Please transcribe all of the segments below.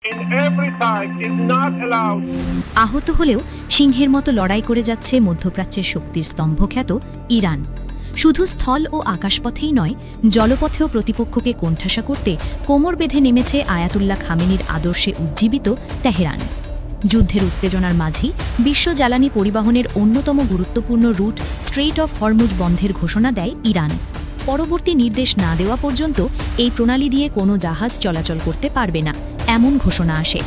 in every side is not allowed. আহত হলেও সিংহের মতো লড়াই করে যাচ্ছে মধ্যপ্রাচ্যের শক্তির স্তম্ভখ্যাত ইরান। শুধু স্থল ও আকাশপথেই নয়, জলপথেও প্রতিপক্ষকে কোণঠাসা করতে কোমর বেঁধে নেমেছে আয়াতুল্লাহ খামেনির আদর্শে উজ্জীবিত তেহরান। যুদ্ধের উত্তেজনার মাঝেই বিশ্ব জ্বালানি পরিবহনের অন্যতম গুরুত্বপূর্ণ রুট স্ট্রেইট অফ হরমুজ বন্ধের ঘোষণা দেয় ইরান। পরবর্তী নির্দেশ না দেওয়া পর্যন্ত এই প্রণালী দিয়ে কোনো জাহাজ চলাচল করতে পারবে না, এমন ঘোষণা আসে।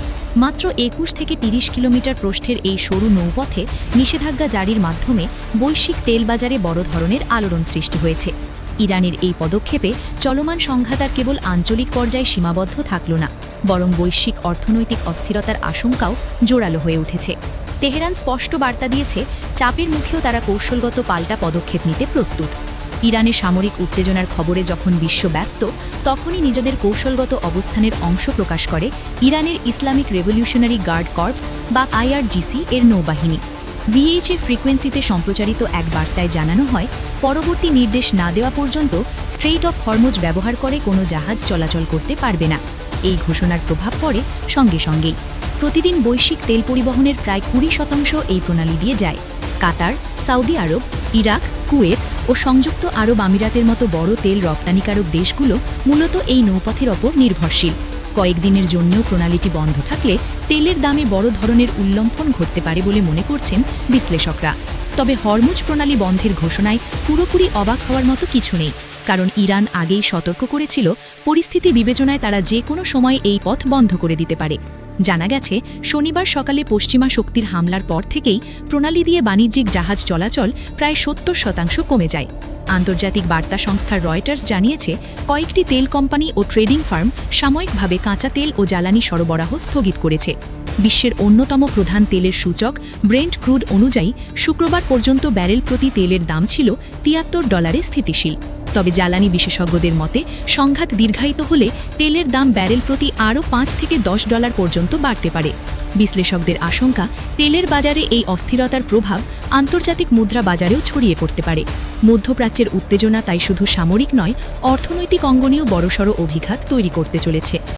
মাত্র ২১ থেকে ৩০ কিলোমিটার প্রস্থের এই সরু নৌপথে নিষেধাজ্ঞা জারির মাধ্যমে বৈশ্বিক তেল বাজারে বড় ধরনের আলোড়ন সৃষ্টি হয়েছে। ইরানের এই পদক্ষেপে চলমান সংঘাত আর কেবল আঞ্চলিক পর্যায়ে সীমাবদ্ধ থাকল না, বরং বৈশ্বিক অর্থনৈতিক অস্থিরতার আশঙ্কাও জোরালো হয়ে উঠেছে। তেহরান স্পষ্ট বার্তা দিয়েছে, চাপের মুখেও তারা কৌশলগত পাল্টা পদক্ষেপ নিতে প্রস্তুত। ইরানে সামরিক উত্তেজনার খবরে যখন বিশ্ব ব্যস্ত, তখনই নিজেদের কৌশলগত অবস্থানের অংশ প্রকাশ করে ইরানের ইসলামিক রেভলিউশনারি গার্ড কর্পস বা IRGC এর নৌবাহিনী। VHA ফ্রিকোয়েন্সিতে সম্প্রচারিত এক বার্তায় জানানো হয়, পরবর্তী নির্দেশ না দেওয়া পর্যন্ত স্ট্রেইট অফ হরমুজ ব্যবহার করে কোনো জাহাজ চলাচল করতে পারবে না। এই ঘোষণার প্রভাব পড়ে সঙ্গে সঙ্গেই। প্রতিদিন বৈশ্বিক তেল পরিবহনের প্রায় ২০% এই প্রণালী দিয়ে যায়। কাতার, সৌদি আরব, ইরাক, কুয়েত ও সংযুক্ত আরব আমিরাতের মতো বড় তেল রপ্তানিকারক দেশগুলো মূলত এই নৌপথের ওপর নির্ভরশীল। কয়েকদিনের জন্যও প্রণালীটি বন্ধ থাকলে তেলের দামে বড় ধরনের উল্লম্ফন ঘটতে পারে বলে মনে করছেন বিশ্লেষকরা। তবে হরমুজ প্রণালী বন্ধের ঘোষণায় পুরোপুরি অবাক হওয়ার মতো কিছু নেই, কারণ ইরান আগেই সতর্ক করেছিল পরিস্থিতি বিবেচনায় তারা যে কোনো সময় এই পথ বন্ধ করে দিতে পারে। জানা গেছে, শনিবার সকালে পশ্চিমা শক্তির হামলার পর থেকেই প্রণালী দিয়ে বাণিজ্যিক জাহাজ চলাচল প্রায় ৭০% কমে যায়। আন্তর্জাতিক বার্তা সংস্থা রয়টার্স জানিয়েছে, কয়েকটি তেল কোম্পানি ও ট্রেডিং ফার্ম সাময়িকভাবে কাঁচা তেল ও জ্বালানি সরবরাহ স্থগিত করেছে। বিশ্বের অন্যতম প্রধান তেলের সূচক ব্রেন্ট ক্রুড অনুযায়ী শুক্রবার পর্যন্ত ব্যারেল প্রতি তেলের দাম ছিল $৭৩ স্থিতিশীল। তবে জ্বালানি বিশেষজ্ঞদের মতে, সংঘাত দীর্ঘায়িত হলে তেলের দাম ব্যারেল প্রতি আরও $৫ থেকে $10 পর্যন্ত বাড়তে পারে। বিশ্লেষকদের আশঙ্কা, তেলের বাজারে এই অস্থিরতার প্রভাব আন্তর্জাতিক মুদ্রা বাজারেও ছড়িয়ে পড়তে পারে। মধ্যপ্রাচ্যের উত্তেজনা তাই শুধু সামরিক নয়, অর্থনৈতিক অঙ্গনেও বড়সড় অভিঘাত তৈরি করতে চলেছে।